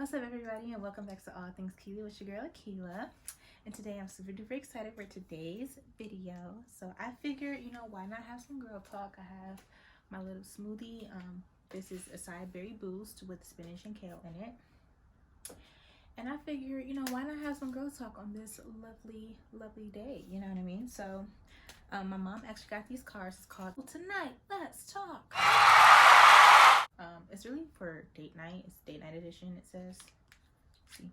What's up, everybody, and welcome back to All Things Keela with your girl Akila. And today I'm super duper excited for today's video. So I figured, why not have some girl talk? I have my little smoothie. This is acai berry boost with spinach and kale in it. And I figured, why not have some girl talk on this lovely, lovely day? You know what I mean? So my mom actually got these cards. It's called Tonight Let's Talk. It's really for date night. It's date night edition, it says. See,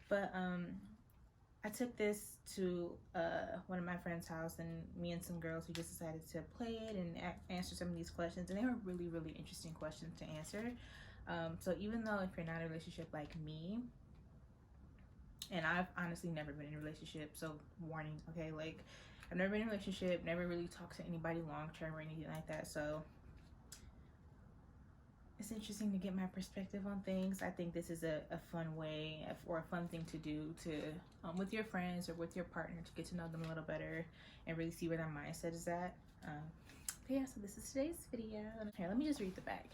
but I took this to one of my friend's house, and me and some girls, we just decided to play it and answer some of these questions, and they were really, really interesting questions to answer. So even though if you're not in a relationship like me, and I've honestly never been in a relationship, so warning, okay, like I've never been in a relationship, never really talked to anybody long term or anything like that, so it's interesting to get my perspective on things. I think this is a fun way or a fun thing to do to with your friends or with your partner to get to know them a little better and really see where their mindset is at. Yeah, so this is today's video. Here, let me just read the back.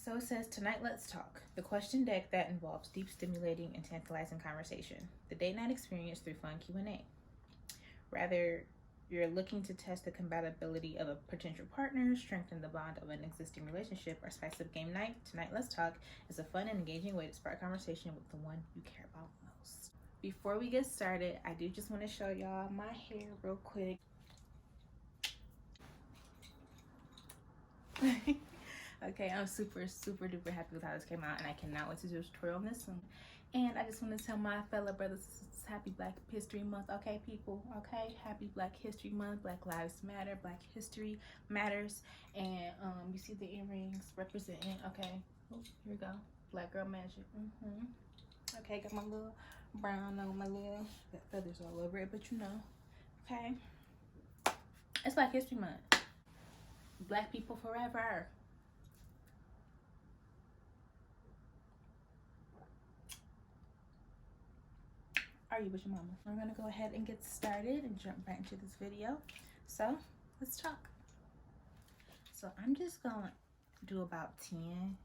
So it says, tonight let's talk. The question deck that involves deep, stimulating, and tantalizing conversation. The date night experience through fun Q&A. Rather, you're looking to test the compatibility of a potential partner, strengthen the bond of an existing relationship, or spice up game night, tonight let's talk is a fun and engaging way to spark conversation with the one you care about most. Before we get started, I do just want to show y'all my hair real quick. Okay, I'm super duper happy with how this came out, and I cannot wait to do a tutorial on this one. And I just want to tell my fellow brothers and sisters, happy Black History Month, okay, people? Okay, happy Black History Month. Black Lives Matter. Black History Matters. And you see the earrings representing, okay, oh, here we go, Black Girl Magic. Okay, got my little brown on my little, got feathers all over it, but okay, it's Black History Month. Black people forever. Are you with your mama? We're gonna go ahead and get started and jump right into this video. So let's talk. So I'm just gonna do about 10,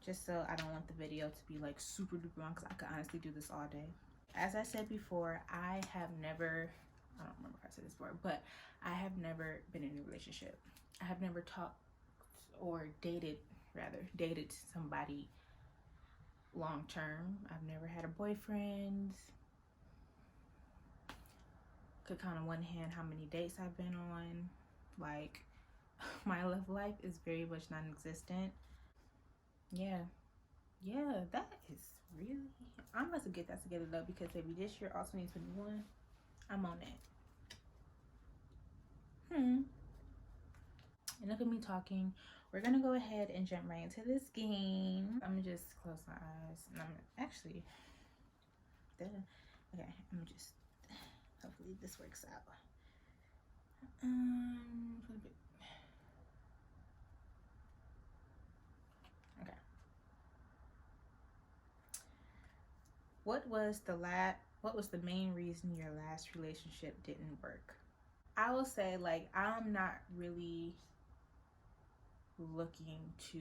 just so I don't want the video to be like super duper long, because I could honestly do this all day. As I said before, I don't remember if I said this before, but I have never been in a relationship. I have never talked or dated somebody long term. I've never had a boyfriend. Could count on one hand how many dates I've been on. Like, my love life is very much non-existent. Yeah, that is really, I'm about to get that together though, because baby, this year, all 2021, I'm on it. Enough of me talking. We're gonna go ahead and jump right into this game. I'm gonna just close my eyes, and I'm actually, okay, I'm just, hopefully this works out. Okay. What was the main reason your last relationship didn't work? I will say, like, I'm not really looking to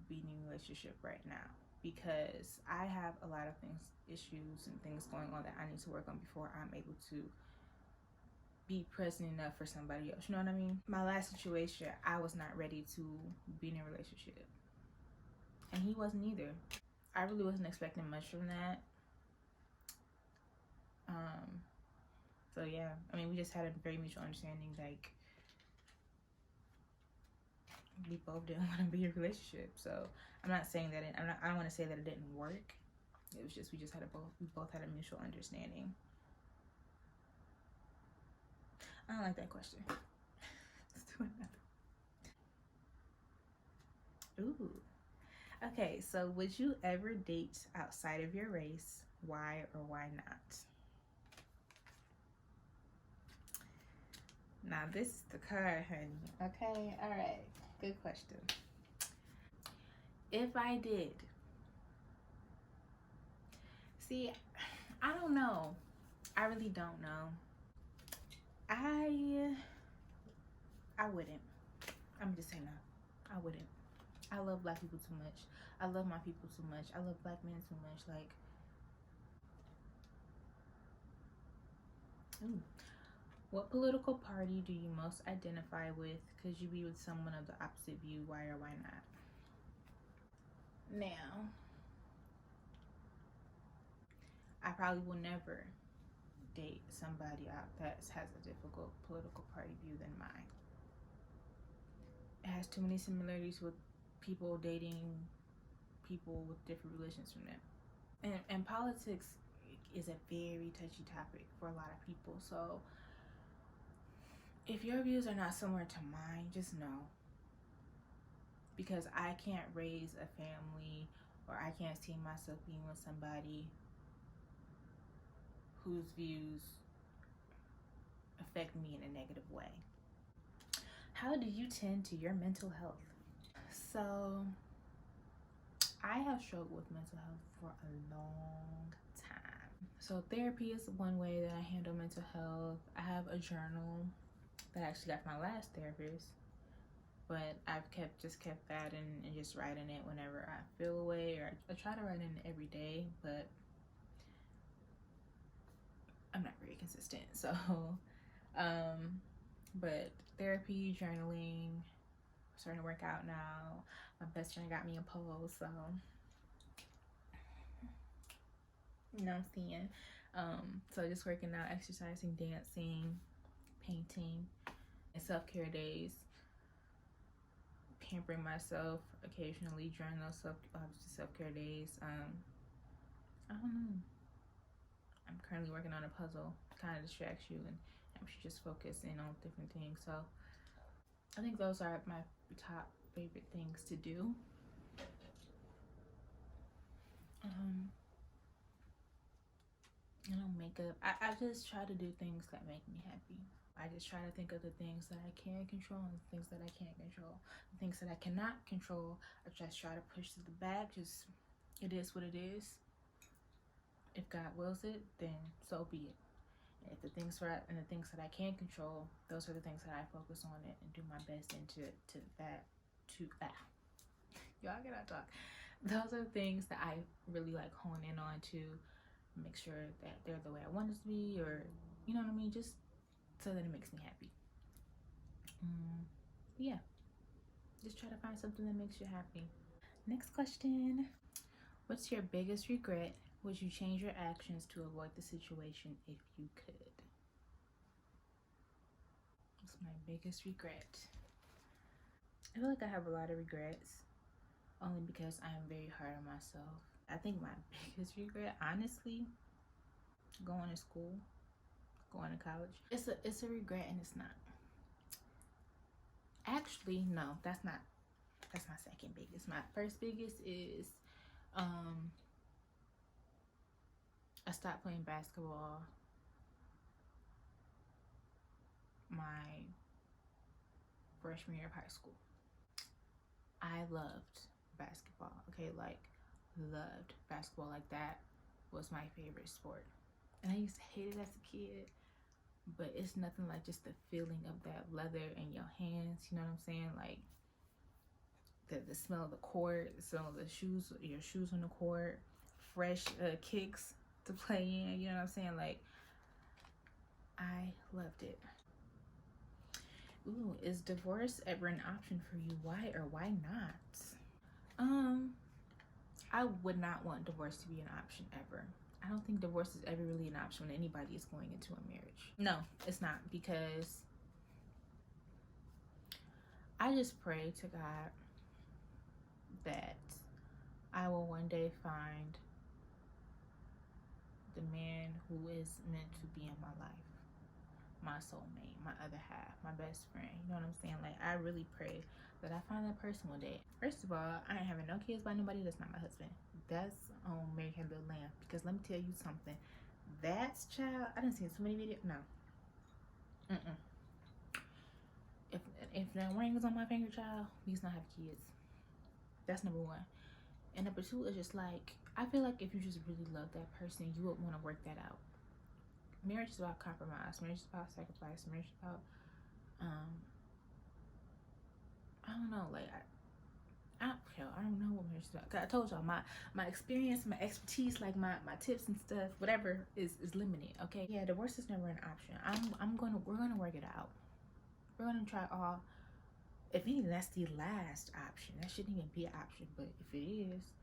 be in a relationship right now, because I have a lot of issues and things going on that I need to work on before I'm able to be present enough for somebody else. You know what I mean? My last situation, I was not ready to be in a relationship, and he wasn't either. I really wasn't expecting much from that. So yeah, I mean, we just had a very mutual understanding, like we both didn't want to be in a relationship. So I'm not saying that I don't want to say that it didn't work. It was just we both had a mutual understanding. I don't like that question. Let's do another. Ooh. Okay, so would you ever date outside of your race? Why or why not? Now this is the card, honey. Okay, all right. Good question. If I did, see, I don't know. I really don't know. I wouldn't. I'm just saying no. I wouldn't. I love black people too much. I love my people too much. I love black men too much. Like, ooh. What political party do you most identify with? Could you be with someone of the opposite view? Why or why not? Now, I probably will never date somebody out that has a difficult political party view than mine. It has too many similarities with people dating people with different religions from them. And politics is a very touchy topic for a lot of people. So if your views are not similar to mine, just know. Because I can't raise a family, or I can't see myself being with somebody whose views affect me in a negative way. How do you tend to your mental health? So, I have struggled with mental health for a long time. So, therapy is one way that I handle mental health. I have a journal that I actually got from my last therapist, but I've kept that and just writing it whenever I feel away, or I try to write in it every day, but I'm not very consistent. So, but therapy, journaling, I'm starting to work out now. My best friend got me a pole, so you know what I'm saying. So just working out, exercising, dancing, painting, and self-care days. Pampering myself occasionally during those self-care days. I don't know. I'm currently working on a puzzle, kind of distracts you and helps you just focus in on different things. So I think those are my top favorite things to do. Makeup. I just try to do things that make me happy. I just try to think of the things that I can control and the things that I can't control. The things that I cannot control, I just try to push to the back. Just, it is what it is. If God wills it, then so be it. And if the things and the things that I can control, those are the things that I focus on it and do my best into that. Y'all cannot talk. Those are the things that I really like hone in on to make sure that they're the way I want it to be, or you know what I mean, just so that it makes me happy. Yeah, just try to find something that makes you happy. Next question. What's your biggest regret? Would you change your actions to avoid the situation if you could? What's my biggest regret? I feel like I have a lot of regrets, only because I am very hard on myself. I think my biggest regret, honestly, going to school, going to college. It's a regret, and it's not. Actually, no, that's my second biggest. My first biggest is I stopped playing basketball my freshman year of high school. I loved basketball. Okay, like loved basketball. Like that was my favorite sport. And I used to hate it as a kid, but it's nothing like just the feeling of that leather in your hands. You know what I'm saying? Like the smell of the court, the smell of the shoes, your shoes on the court, fresh kicks to play in. You know what I'm saying? Like I loved it. Ooh, is divorce ever an option for you? Why or why not? I would not want divorce to be an option ever. I don't think divorce is ever really an option when anybody is going into a marriage. No, it's not, because I just pray to God that I will one day find the man who is meant to be in my life, my soulmate, my other half, my best friend. You know what I'm saying? Like, I really pray that I find that person one day. First of all, I ain't having no kids by nobody that's not my husband. That's on Mary Had Little Lamb. Because let me tell you something. That's child. I didn't see so many videos. No. If that ring was on my finger, child, we just not have kids. That's number one. And number two is just like, I feel like if you just really love that person, you would want to work that out. Marriage is about compromise. Marriage is about sacrifice. Marriage is about I don't know, like I don't know what marriage is about. 'Cause I told y'all my experience, my expertise, like my tips and stuff, whatever is limited. Okay, yeah, divorce is never an option. We're gonna work it out. We're gonna try all. If anything, that's the last option. That shouldn't even be an option, but if it is,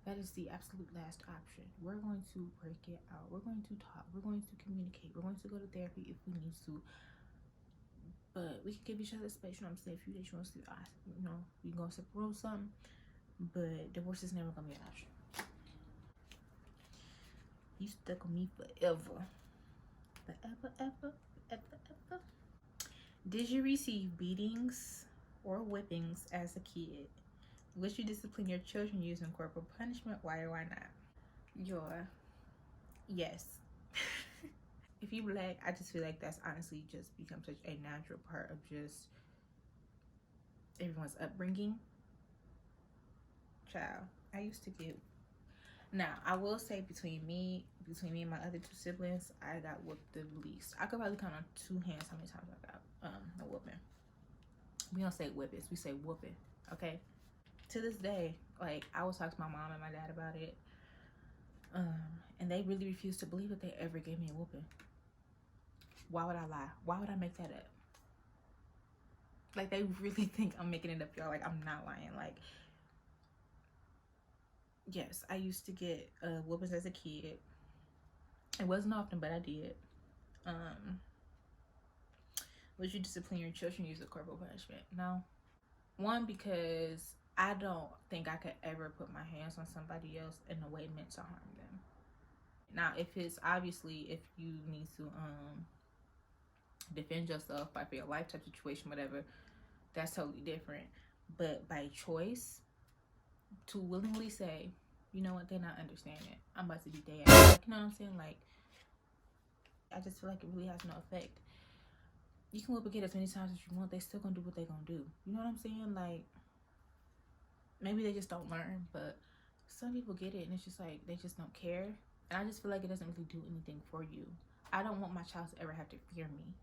that is the absolute last option. We're going to work it out. We're going to talk. We're going to communicate. We're going to go to therapy if we need to. But we can give each other space. You know what I'm saying? If you want to see, we can go separate something. But divorce is never gonna be an option. You stuck with me forever. Forever. Did you receive beatings or whippings as a kid? Would you discipline your children using corporal punishment? Why or why not? Yes. If you black, I just feel like that's honestly just become such a natural part of just everyone's upbringing. Child, I used to get. Now, I will say between me and my other two siblings, I got whooped the least. I could probably count on two hands how many times I got a whooping. We don't say whippings, we say whooping. Okay. To this day, like I was talking to my mom and my dad about it, and they really refuse to believe that they ever gave me a whooping. Why would I lie? Why would I make that up? Like they really think I'm making it up, y'all. Like I'm not lying. Like yes, I used to get whoopings as a kid. It wasn't often, but I did. Would you discipline your children using corporal punishment? No. One, because I don't think I could ever put my hands on somebody else in a way meant to harm them. Now, if it's obviously if you need to defend yourself by for your life type situation, whatever, that's totally different. But by choice, to willingly say, you know what, they're not understanding. I'm about to beat their ass. Like, you know what I'm saying? Like, I just feel like it really has no effect. You can whip a kid as many times as you want. They still gonna do what they gonna do. You know what I'm saying? Like, maybe they just don't learn, but some people get it and it's just like they just don't care. And I just feel like it doesn't really do anything for you. I don't want my child to ever have to fear me.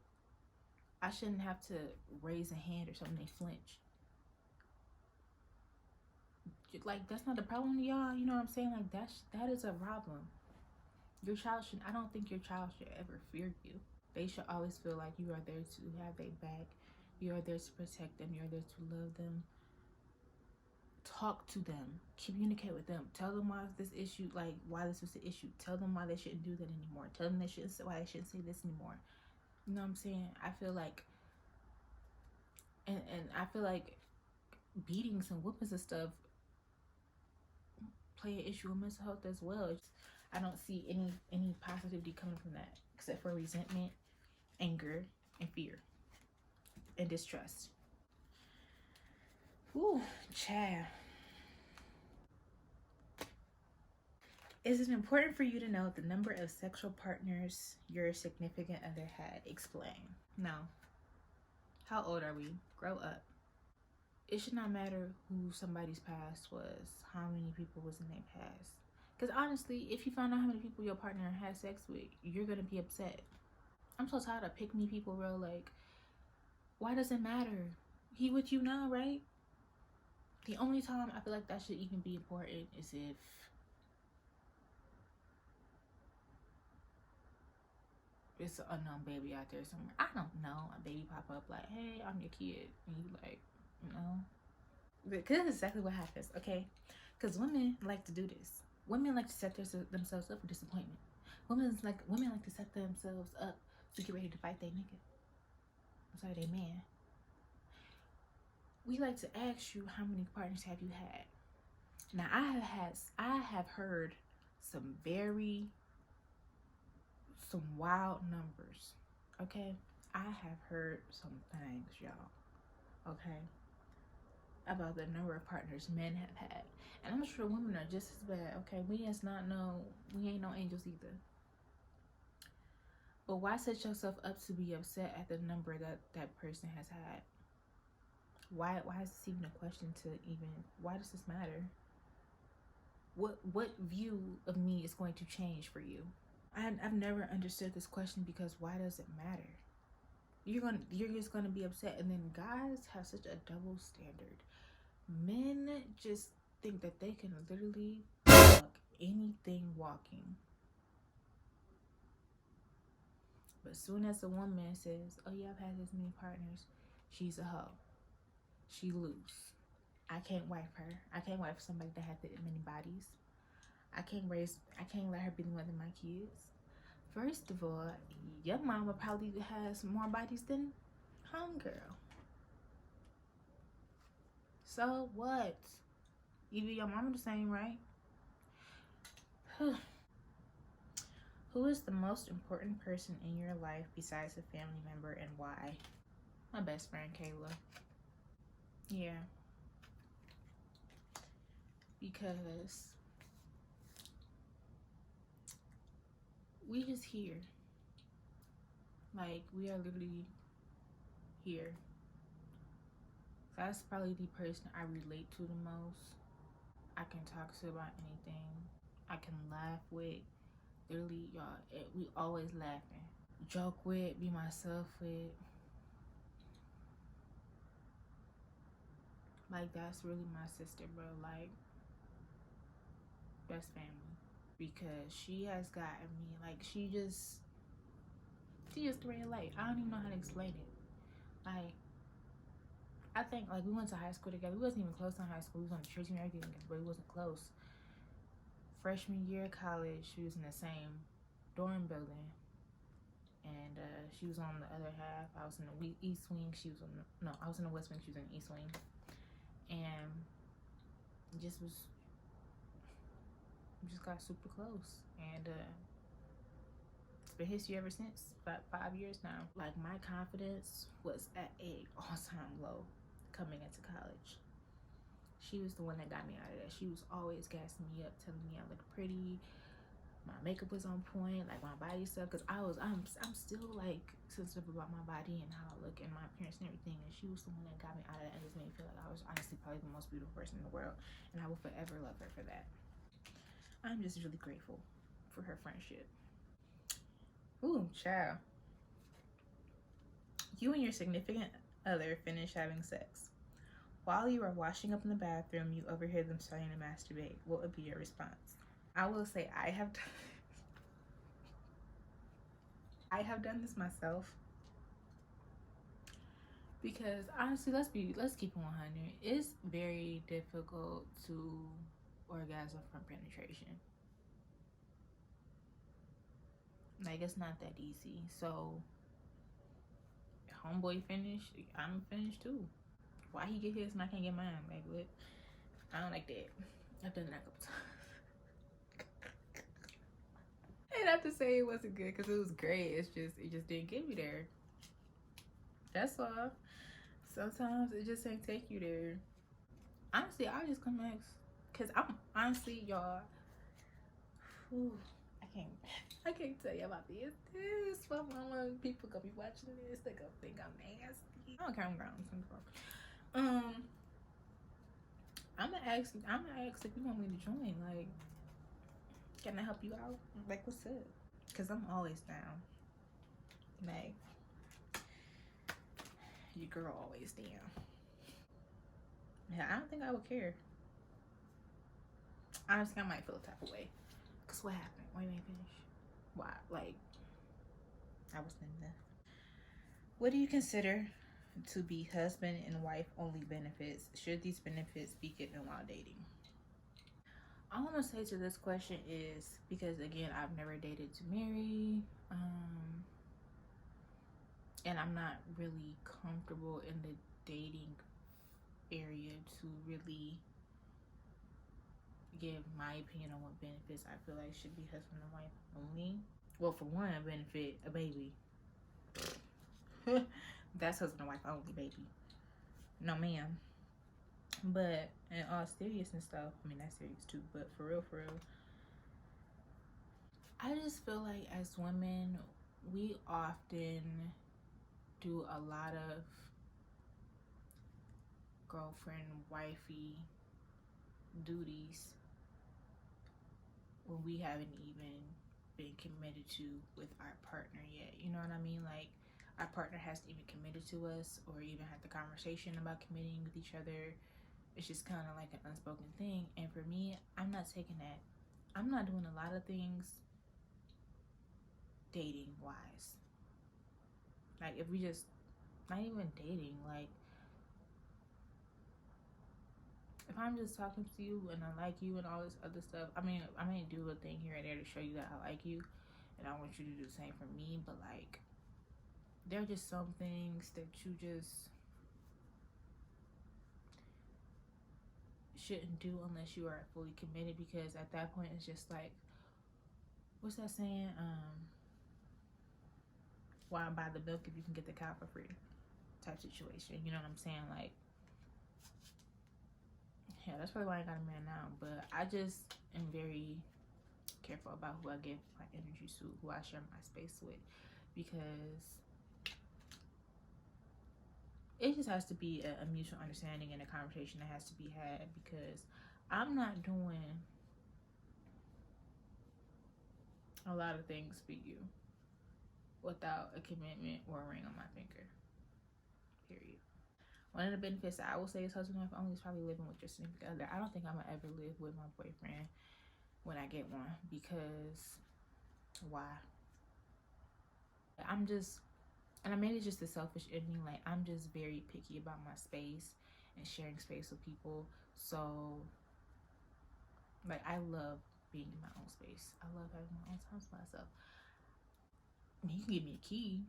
I shouldn't have to raise a hand or something they flinch. Like that's not the problem, y'all. You know what I'm saying? Like that is a problem. Your child should. I don't think your child should ever fear you. They should always feel like you are there to have their back. You are there to protect them. You're there to love them. Talk to them. Communicate with them. Tell them why this issue, like why this was the issue. Tell them why they shouldn't do that anymore. Tell them why they shouldn't say this anymore. You know what I'm saying? I feel like, and I feel like beatings and whoopings and stuff play an issue with mental health as well. I don't see any positivity coming from that except for resentment, anger, and fear, and distrust. Ooh, child. Is it important for you to know the number of sexual partners your significant other had? Explain. No. How old are we? Grow up. It should not matter who somebody's past was, how many people was in their past. Because honestly, if you find out how many people your partner had sex with, you're going to be upset. I'm so tired of pick me people, bro. Like, why does it matter? He with you now, right? The only time I feel like that should even be important is if it's an unknown baby out there somewhere. I don't know. A baby pop up like, hey, I'm your kid. And you like, no. Because that's exactly what happens, okay? Because women like to do this. Women like to set themselves up for disappointment. Women like to set themselves up to get ready to fight their nigga. I'm sorry, they man. We like to ask you, how many partners have you had? Now I have heard some wild numbers. Okay, I have heard some things, y'all. Okay, about the number of partners men have had, and I'm sure women are just as bad. Okay, we ain't no angels either. But why set yourself up to be upset at the number that person has had? Why is this even a question to even? Why does this matter? What view of me is going to change for you? I've never understood this question, because why does it matter? You're just gonna be upset, and then guys have such a double standard. Men just think that they can literally fuck anything walking. But as soon as a woman says, oh yeah, I've had this many partners, she's a hoe. She loose. I can't wife her. I can't wife somebody that had that many bodies. I can't let her be the mother of my kids. First of all, your mama probably has more bodies than homegirl. So what? Either your mama the same, right? Who is the most important person in your life besides a family member, and why? My best friend, Kayla. Yeah. Because we just here. Like, we are literally here. That's probably the person I relate to the most. I can talk to about anything. I can laugh with. Literally, y'all, we always laughing. Joke with, be myself with. Like, that's really my sister, bro. Like, that's family. Because she has gotten me, like, she just ran light. I don't even know how to explain it. Like, I think, like, we went to high school together. We wasn't even close in high school. We was on the church and everything, but we wasn't close. Freshman year of college, she was in the same dorm building. And she was on the other half. I was in the east wing. She was on the, no, I was in the west wing. She was in the east wing. And we just got super close. And it's been history ever since. About 5 years now. Like, my confidence was at a all-time low coming into college. She was the one that got me out of that. She was always gassing me up, telling me I looked pretty, my makeup was on point, like my body stuff, because I'm still like sensitive about my body and how I look and my appearance and everything. And she was the one that got me out of that and just made me feel like I was honestly probably the most beautiful person in the world, and I will forever love her for that. I'm just really grateful for her friendship. Ooh, child. You and your significant other finish having sex. While you are washing up in the bathroom, you overhear them starting to masturbate. What would be your response? I will say I have done this myself. Because honestly, let's keep it 100. It's very difficult to orgasm from penetration. Like, it's not that easy. So, homeboy finished, I'm finished too. Why he get his and I can't get mine? Like, what? I don't like that. I've done that a couple times. I have to say it wasn't good because it was great. It just didn't get me there. That's all. Sometimes it just ain't take you there. Honestly, I just come next. Cause I'm honestly, y'all. I can't tell you about this. My mama, people gonna be watching this. They gonna think I'm nasty. I don't care. I'm grown. I'm gonna ask if you want me to join. Like, can I help you out? Like, what's up? Cause I'm always down. Like, your girl always down. Yeah, I don't think I would care. Honestly, I might feel a type of way. Cause what happened? Why you ain't finish? Why? Like, I was thinking that. What do you consider to be husband and wife only benefits? Should these benefits be given while dating? I want to say to this question is because, again, I've never dated to marry, and I'm not really comfortable in the dating area to really give my opinion on what benefits I feel like should be husband and wife only. Well, for one, benefit a baby. That's husband and wife only, baby. No, ma'am. But in all seriousness stuff, I mean, that's serious too, but for real, I just feel like as women, we often do a lot of girlfriend, wifey duties when we haven't even been committed to with our partner yet. You know what I mean? Like, our partner hasn't even committed to us or even had the conversation about committing with each other. It's just kind of like an unspoken thing. And for me, I'm not taking that. I'm not doing a lot of things dating wise. Like, if we just, not even dating, like, if I'm just talking to you and I like you and all this other stuff, I mean, I may do a thing here and there to show you that I like you and I want you to do the same for me, but like, there are just some things that you just shouldn't do unless you are fully committed, because at that point it's just like, what's that saying? Why buy the milk if you can get the cow for free? Type situation. You know what I'm saying? Like, yeah, that's probably why I got a man now. But I just am very careful about who I give my energy to, who I share my space with, because it just has to be a mutual understanding and a conversation that has to be had, because I'm not doing a lot of things for you without a commitment or a ring on my finger. Period. One of the benefits that I will say is husband and wife only is probably living with your significant other. I don't think I'm gonna ever live with my boyfriend when I get one, because why? I'm just, and I mean, it's just the selfish in me. Like, I'm just very picky about my space and sharing space with people. So, like, I love being in my own space. I love having my own time to myself. I mean, you can give me a key.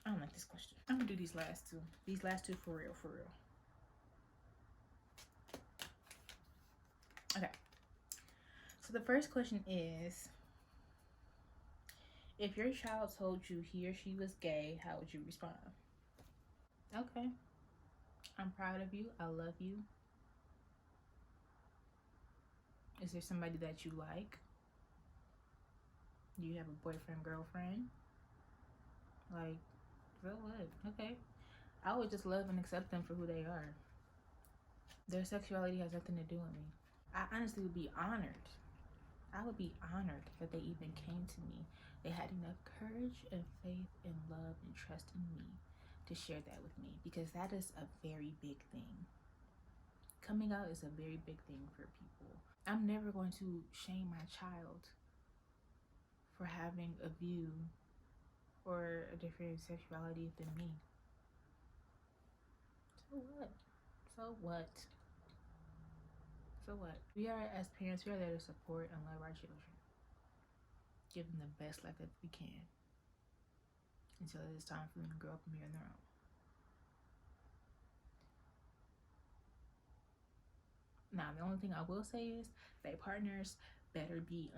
I don't like this question. I'm gonna do these last two. These last two for real, for real. Okay. So the first question is, if your child told you he or she was gay, how would you respond? Okay. I'm proud of you. I love you. Is there somebody that you like? Do you have a boyfriend, girlfriend? Like, so what? Okay. I would just love and accept them for who they are. Their sexuality has nothing to do with me. I honestly would be honored. I would be honored that they even came to me. They had enough courage and faith and love and trust in me to share that with me, because that is a very big thing. Coming out is a very big thing for people. I'm never going to shame my child for having a view or a different sexuality than me. So what? So what? So what? We are, as parents, we are there to support and love our children. Give them the best life that we can until it is time for them to grow up and be on their own. Now, the only thing I will say is that partners better be,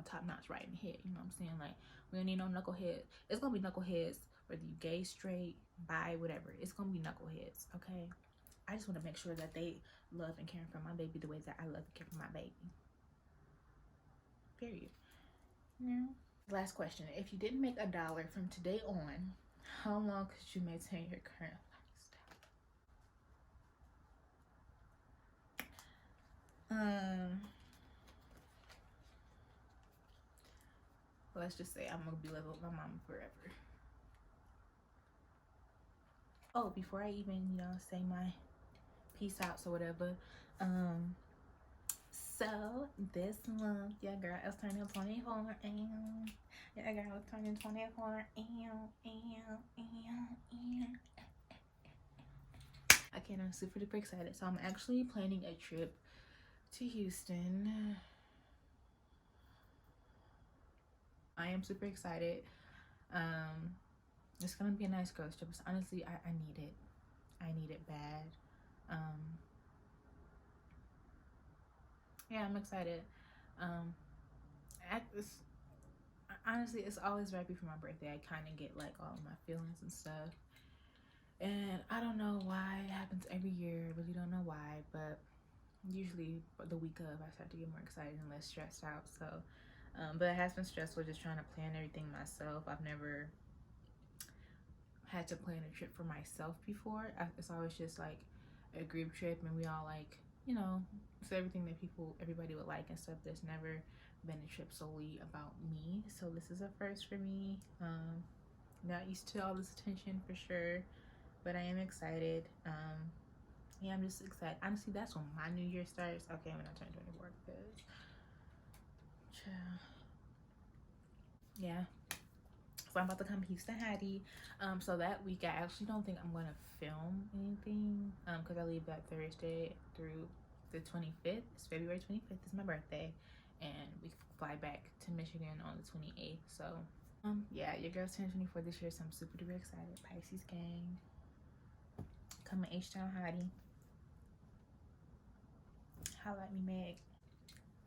top notch right in the head. You know what I'm saying? Like, we don't need no knuckleheads. It's gonna be knuckleheads, whether you gay, straight, bi, whatever. It's gonna be knuckleheads, okay? I just want to make sure that they love and care for my baby the way that I love and care for my baby. Period. Yeah. Last question. If you didn't make $1 from today on, how long could you maintain your current lifestyle? Let's just say I'm gonna be living with my mama forever. Oh, before I even, say my peace outs or whatever, so this month your girl is turning 24, and your girl is turning 24, I'm super duper excited. So I'm actually planning a trip to Houston. I am super excited. It's gonna be a nice girls trip. So honestly, I need it. I need it bad. Yeah, I'm excited. Honestly, it's always right before my birthday. I kind of get like all of my feelings and stuff, and I don't know why it happens every year. I really don't know why, but usually the week of I start to get more excited and less stressed out. So, but it has been stressful just trying to plan everything myself. I've never had to plan a trip for myself before. It's always just like a group trip, and we all like, it's everything that everybody would like and stuff. There's never been a trip solely about me, so this is a first for me. Not used to all this attention for sure. but I am excited. Yeah, I'm just excited. Honestly, that's when my new year starts. Okay, when I turn 24, because yeah. So I'm about to come Houston Hattie. So that week I actually don't think I'm gonna film anything. Because I leave that Thursday through the 25th. It's February 25th. It's my birthday, and we fly back to Michigan on the 28th. So yeah, your girl's turning 24 this year, so I'm super duper excited. Pisces gang, coming H-Town Hottie. Holla at me, Meg.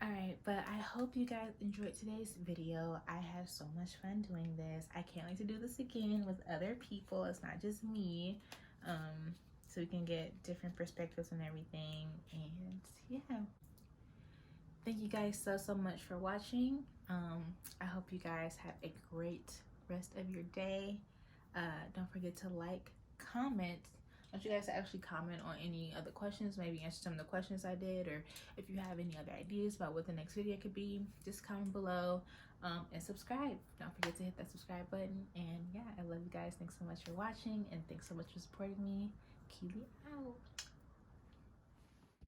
Alright, but I hope you guys enjoyed today's video. I had so much fun doing this. I can't wait to do this again with other people. It's not just me. So we can get different perspectives and everything. And yeah. Thank you guys so much for watching. I hope you guys have a great rest of your day. Don't forget to like, comment. I want you guys to actually comment on any other questions, maybe answer some of the questions I did, or if you have any other ideas about what the next video could be, just comment below, and subscribe. Don't forget to hit that subscribe button. And yeah, I love you guys. Thanks so much for watching, and thanks so much for supporting me. Keely out.